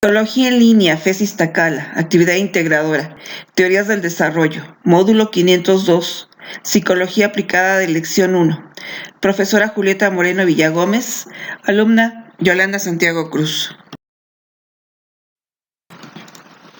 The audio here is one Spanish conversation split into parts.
Metodología en línea, FES Iztacala, actividad integradora, teorías del desarrollo, módulo 502, psicología aplicada de lección 1, profesora Julieta Moreno Villagómez, alumna Yolanda Santiago Cruz.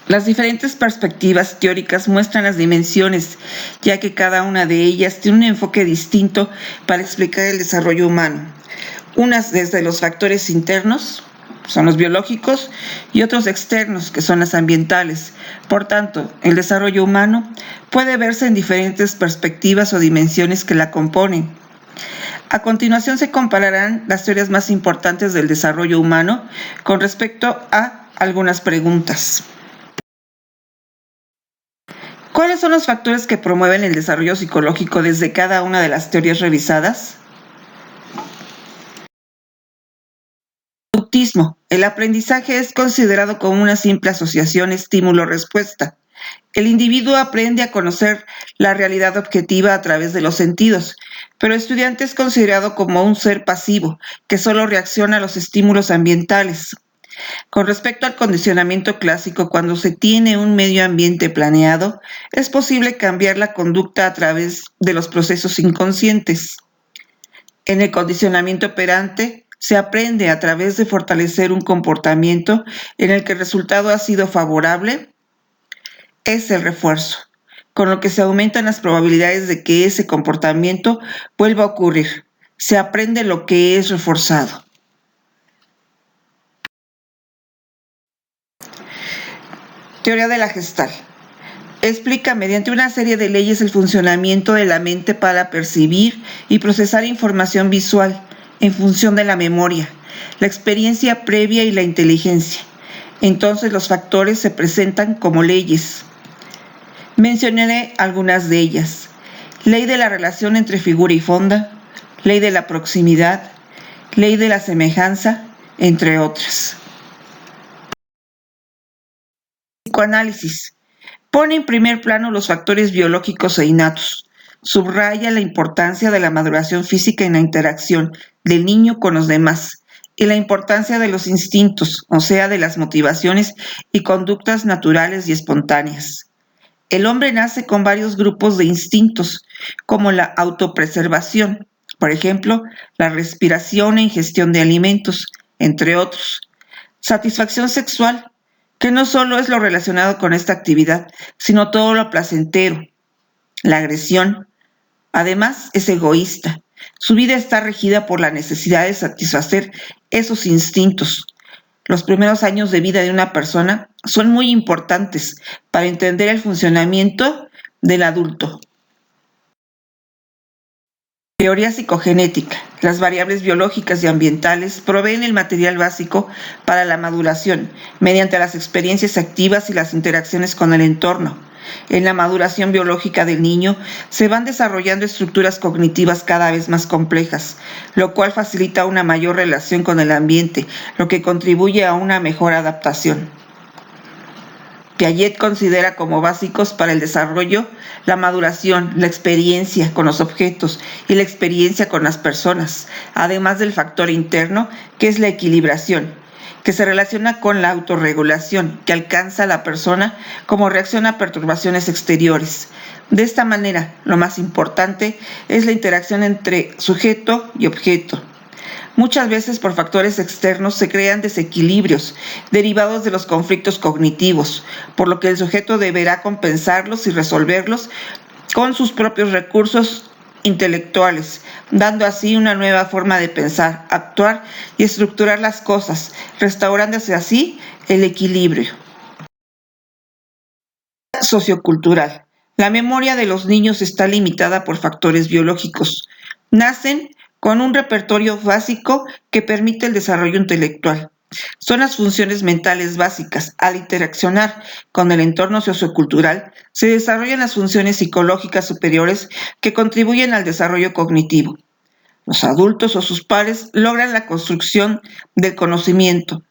Las diferentes perspectivas teóricas muestran las dimensiones, ya que cada una de ellas tiene un enfoque distinto para explicar el desarrollo humano. Unas desde los factores internos, son los biológicos, y otros externos, que son las ambientales. Por tanto, el desarrollo humano puede verse en diferentes perspectivas o dimensiones que la componen. A continuación se compararán las teorías más importantes del desarrollo humano con respecto a algunas preguntas. ¿Cuáles son los factores que promueven el desarrollo psicológico desde cada una de las teorías revisadas? Conductismo. El aprendizaje es considerado como una simple asociación estímulo-respuesta. El individuo aprende a conocer la realidad objetiva a través de los sentidos, pero el estudiante es considerado como un ser pasivo, que solo reacciona a los estímulos ambientales. Con respecto al condicionamiento clásico, cuando se tiene un medio ambiente planeado, es posible cambiar la conducta a través de los procesos inconscientes. En el condicionamiento operante, se aprende a través de fortalecer un comportamiento en el que el resultado ha sido favorable, es el refuerzo, con lo que se aumentan las probabilidades de que ese comportamiento vuelva a ocurrir. Se aprende lo que es reforzado. Teoría de la Gestalt. Explica mediante una serie de leyes el funcionamiento de la mente para percibir y procesar información visual en función de la memoria, la experiencia previa y la inteligencia. Entonces los factores se presentan como leyes. Mencionaré algunas de ellas. Ley de la relación entre figura y fonda, ley de la proximidad, ley de la semejanza, entre otras. Psicoanálisis. Pone en primer plano los factores biológicos e innatos. Subraya la importancia de la maduración física en la interacción del niño con los demás y la importancia de los instintos, o sea, de las motivaciones y conductas naturales y espontáneas. El hombre nace con varios grupos de instintos, como la autopreservación, por ejemplo, la respiración e ingestión de alimentos, entre otros. Satisfacción sexual, que no solo es lo relacionado con esta actividad, sino todo lo placentero. La agresión, además, es egoísta. Su vida está regida por la necesidad de satisfacer esos instintos. Los primeros años de vida de una persona son muy importantes para entender el funcionamiento del adulto. Teoría psicogenética. Las variables biológicas y ambientales proveen el material básico para la maduración mediante las experiencias activas y las interacciones con el entorno. En la maduración biológica del niño se van desarrollando estructuras cognitivas cada vez más complejas, lo cual facilita una mayor relación con el ambiente, lo que contribuye a una mejor adaptación. Piaget considera como básicos para el desarrollo la maduración, la experiencia con los objetos y la experiencia con las personas, además del factor interno, que es la equilibración, que se relaciona con la autorregulación que alcanza la persona como reacción a perturbaciones exteriores. De esta manera, lo más importante es la interacción entre sujeto y objeto. Muchas veces por factores externos se crean desequilibrios derivados de los conflictos cognitivos, por lo que el sujeto deberá compensarlos y resolverlos con sus propios recursos intelectuales, dando así una nueva forma de pensar, actuar y estructurar las cosas, restaurándose así el equilibrio. Sociocultural. La memoria de los niños está limitada por factores biológicos. Nacen con un repertorio básico que permite el desarrollo intelectual. Son las funciones mentales básicas. Al interaccionar con el entorno sociocultural, se desarrollan las funciones psicológicas superiores que contribuyen al desarrollo cognitivo. Los adultos o sus pares logran la construcción del conocimiento.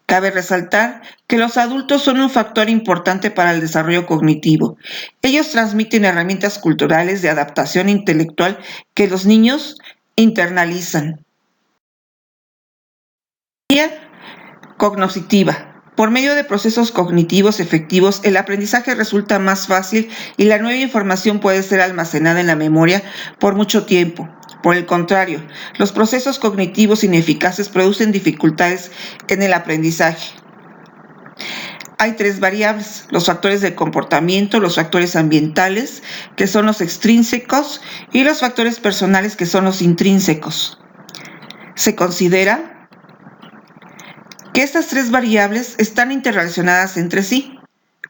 Cabe resaltar que los adultos son un factor importante para el desarrollo cognitivo. Ellos transmiten herramientas culturales de adaptación intelectual que los niños internalizan. Cognoscitiva. Por medio de procesos cognitivos efectivos, el aprendizaje resulta más fácil y la nueva información puede ser almacenada en la memoria por mucho tiempo. Por el contrario, los procesos cognitivos ineficaces producen dificultades en el aprendizaje. Hay 3 variables: los factores del comportamiento, los factores ambientales, que son los extrínsecos, y los factores personales, que son los intrínsecos. Se considera que estas 3 variables están interrelacionadas entre sí,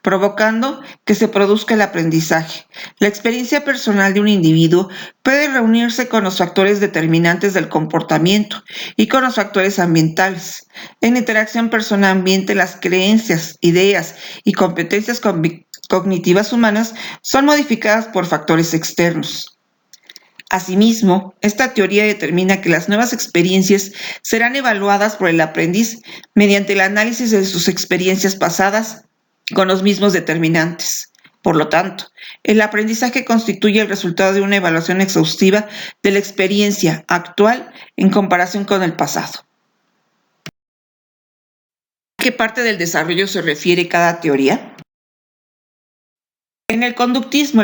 provocando que se produzca el aprendizaje. La experiencia personal de un individuo puede reunirse con los factores determinantes del comportamiento y con los factores ambientales. En la interacción persona-ambiente, las creencias, ideas y competencias cognitivas humanas son modificadas por factores externos. Asimismo, esta teoría determina que las nuevas experiencias serán evaluadas por el aprendiz mediante el análisis de sus experiencias pasadas con los mismos determinantes. Por lo tanto, el aprendizaje constituye el resultado de una evaluación exhaustiva de la experiencia actual en comparación con el pasado. ¿A qué parte del desarrollo se refiere cada teoría? En el conductismo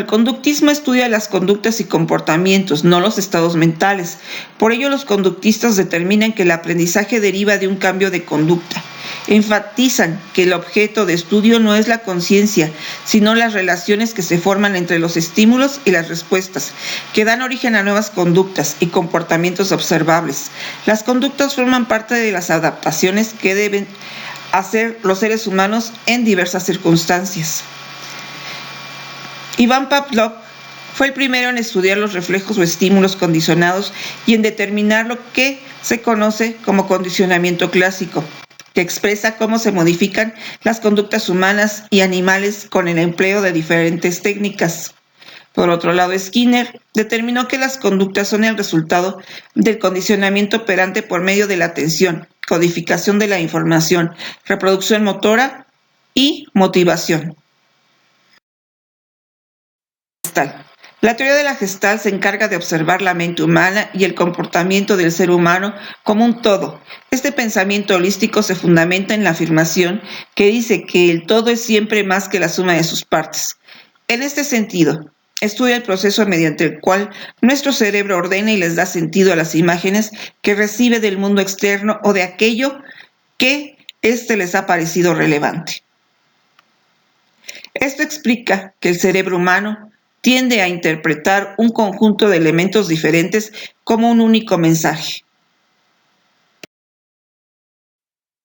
estudia las conductas y comportamientos, no los estados mentales. Por ello, los conductistas determinan que el aprendizaje deriva de un cambio de conducta. Enfatizan que el objeto de estudio no es la conciencia, sino las relaciones que se forman entre los estímulos y las respuestas, que dan origen a nuevas conductas y comportamientos observables. Las conductas forman parte de las adaptaciones que deben hacer los seres humanos en diversas circunstancias. Iván Pavlov fue el primero en estudiar los reflejos o estímulos condicionados y en determinar lo que se conoce como condicionamiento clásico, que expresa cómo se modifican las conductas humanas y animales con el empleo de diferentes técnicas. Por otro lado, Skinner determinó que las conductas son el resultado del condicionamiento operante por medio de la atención, codificación de la información, reproducción motora y motivación. La teoría de la Gestalt se encarga de observar la mente humana y el comportamiento del ser humano como un todo. Este pensamiento holístico se fundamenta en la afirmación que dice que el todo es siempre más que la suma de sus partes. En este sentido, estudia el proceso mediante el cual nuestro cerebro ordena y les da sentido a las imágenes que recibe del mundo externo o de aquello que éste les ha parecido relevante. Esto explica que el cerebro humano tiende a interpretar un conjunto de elementos diferentes como un único mensaje.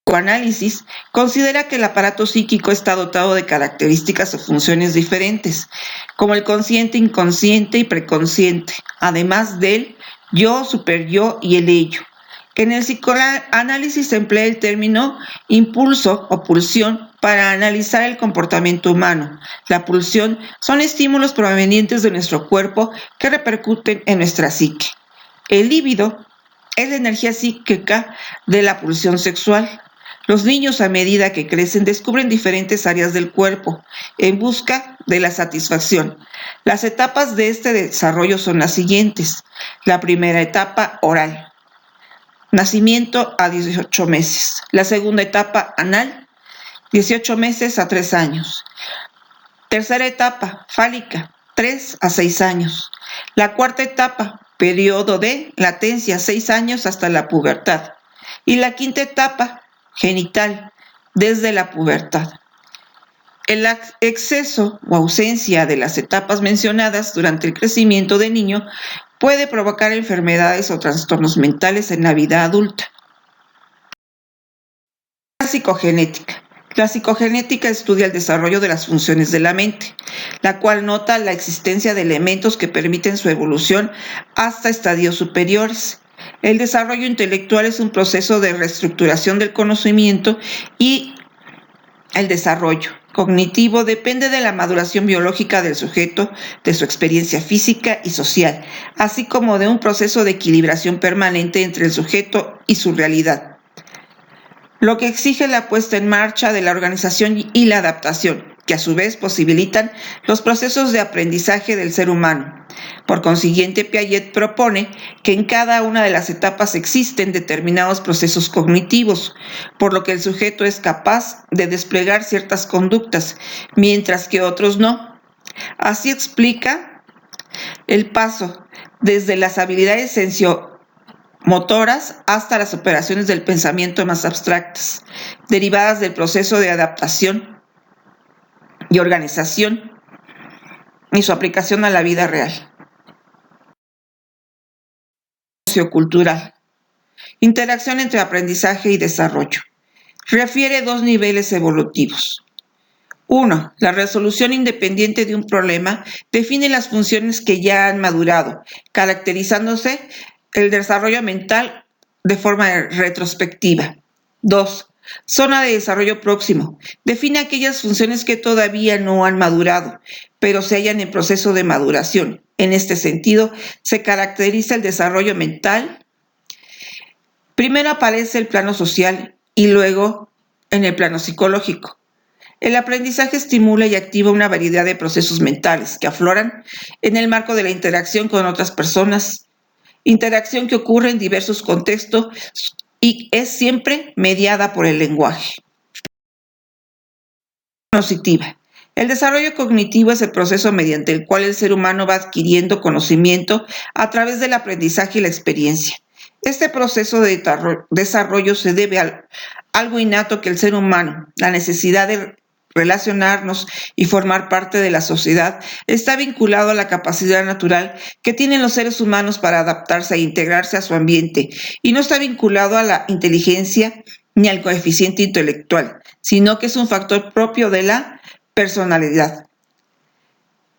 El psicoanálisis considera que el aparato psíquico está dotado de características o funciones diferentes, como el consciente, inconsciente y preconsciente, además del yo, superyo y el ello. En el psicoanálisis se emplea el término impulso o pulsión para analizar el comportamiento humano. La pulsión son estímulos provenientes de nuestro cuerpo que repercuten en nuestra psique. El líbido es la energía psíquica de la pulsión sexual. Los niños, a medida que crecen, descubren diferentes áreas del cuerpo en busca de la satisfacción. Las etapas de este desarrollo son las siguientes. La primera etapa, oral. Nacimiento a 18 meses. La segunda etapa, anal, 18 meses a 3 años. Tercera etapa, fálica, 3 a 6 años. La cuarta etapa, periodo de latencia, 6 años hasta la pubertad. Y la quinta etapa, genital, desde la pubertad. El exceso o ausencia de las etapas mencionadas durante el crecimiento del niño puede provocar enfermedades o trastornos mentales en la vida adulta. La psicogenética. La psicogenética estudia el desarrollo de las funciones de la mente, la cual nota la existencia de elementos que permiten su evolución hasta estadios superiores. El desarrollo intelectual es un proceso de reestructuración del conocimiento y el desarrollo cognitivo depende de la maduración biológica del sujeto, de su experiencia física y social, así como de un proceso de equilibración permanente entre el sujeto y su realidad, lo que exige la puesta en marcha de la organización y la adaptación, que a su vez posibilitan los procesos de aprendizaje del ser humano. Por consiguiente, Piaget propone que en cada una de las etapas existen determinados procesos cognitivos, por lo que el sujeto es capaz de desplegar ciertas conductas, mientras que otros no. Así explica el paso desde las habilidades sensomotoras hasta las operaciones del pensamiento más abstractas, derivadas del proceso de adaptación y organización y su aplicación a la vida real. Sociocultural. Interacción entre aprendizaje y desarrollo. Refiere dos niveles evolutivos. 1. La resolución independiente de un problema define las funciones que ya han madurado, caracterizándose el desarrollo mental de forma retrospectiva. 2. Zona de desarrollo próximo. Define aquellas funciones que todavía no han madurado, pero se hallan en proceso de maduración. En este sentido, se caracteriza el desarrollo mental. Primero aparece el plano social y luego en el plano psicológico. El aprendizaje estimula y activa una variedad de procesos mentales que afloran en el marco de la interacción con otras personas, interacción que ocurre en diversos contextos y es siempre mediada por el lenguaje. Cognitiva. El desarrollo cognitivo es el proceso mediante el cual el ser humano va adquiriendo conocimiento a través del aprendizaje y la experiencia. Este proceso de desarrollo se debe a algo innato que el ser humano, la necesidad de relacionarnos y formar parte de la sociedad, está vinculado a la capacidad natural que tienen los seres humanos para adaptarse e integrarse a su ambiente, y no está vinculado a la inteligencia ni al coeficiente intelectual, sino que es un factor propio de la personalidad.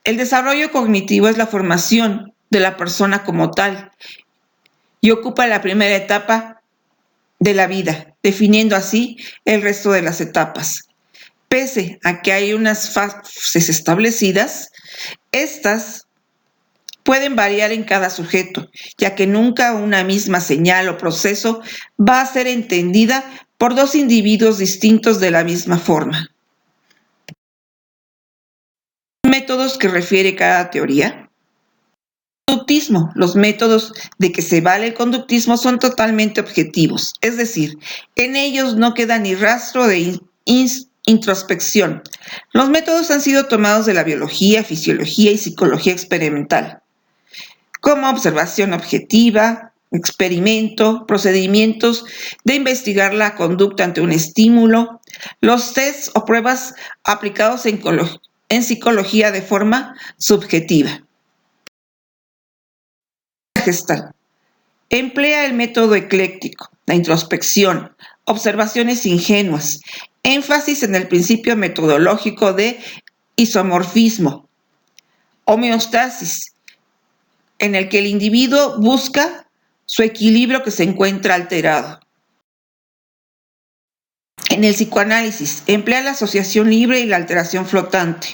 El desarrollo cognitivo es la formación de la persona como tal y ocupa la primera etapa de la vida, definiendo así el resto de las etapas. Pese a que hay unas fases establecidas, estas pueden variar en cada sujeto, ya que nunca una misma señal o proceso va a ser entendida por dos individuos distintos de la misma forma. Métodos que refiere cada teoría. Conductismo. Los métodos de que se vale el conductismo son totalmente objetivos, es decir, en ellos no queda ni rastro de introspección. Los métodos han sido tomados de la biología, fisiología y psicología experimental, como observación objetiva, experimento, procedimientos de investigar la conducta ante un estímulo, los tests o pruebas aplicados en psicología de forma subjetiva. Gestalt. Emplea el método ecléctico, la introspección, observaciones ingenuas, énfasis en el principio metodológico de isomorfismo, homeostasis, en el que el individuo busca su equilibrio que se encuentra alterado. En el psicoanálisis, emplea la asociación libre y la alteración flotante.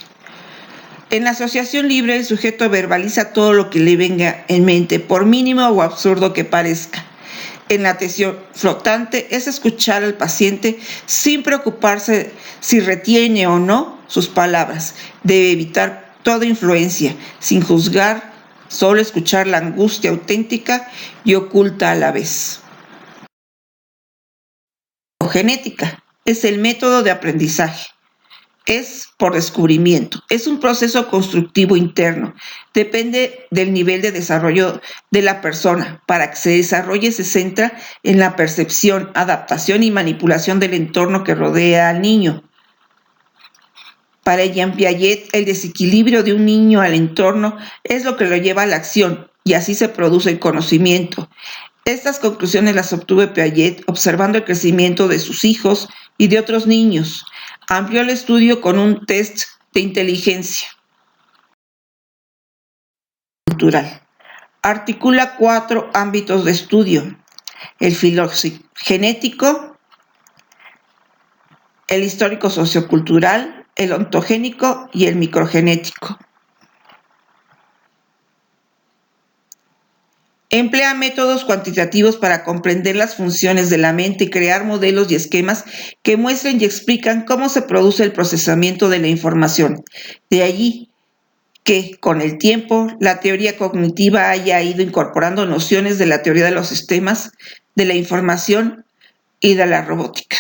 En la asociación libre, el sujeto verbaliza todo lo que le venga en mente, por mínimo o absurdo que parezca. En la atención flotante es escuchar al paciente sin preocuparse si retiene o no sus palabras. Debe evitar toda influencia, sin juzgar, solo escuchar la angustia auténtica y oculta a la vez. Genética es el método de aprendizaje. Es por descubrimiento. Es un proceso constructivo interno. Depende del nivel de desarrollo de la persona. Para que se desarrolle se centra en la percepción, adaptación y manipulación del entorno que rodea al niño. Para Jean Piaget, el desequilibrio de un niño al entorno es lo que lo lleva a la acción y así se produce el conocimiento. Estas conclusiones las obtuvo Piaget observando el crecimiento de sus hijos y de otros niños. Amplió el estudio con un test de inteligencia cultural. Articula 4 ámbitos de estudio: el filogenético, el histórico sociocultural, el ontogénico y el microgenético. Emplea métodos cuantitativos para comprender las funciones de la mente y crear modelos y esquemas que muestren y explican cómo se produce el procesamiento de la información. De allí que con el tiempo la teoría cognitiva haya ido incorporando nociones de la teoría de los sistemas, de la información y de la robótica.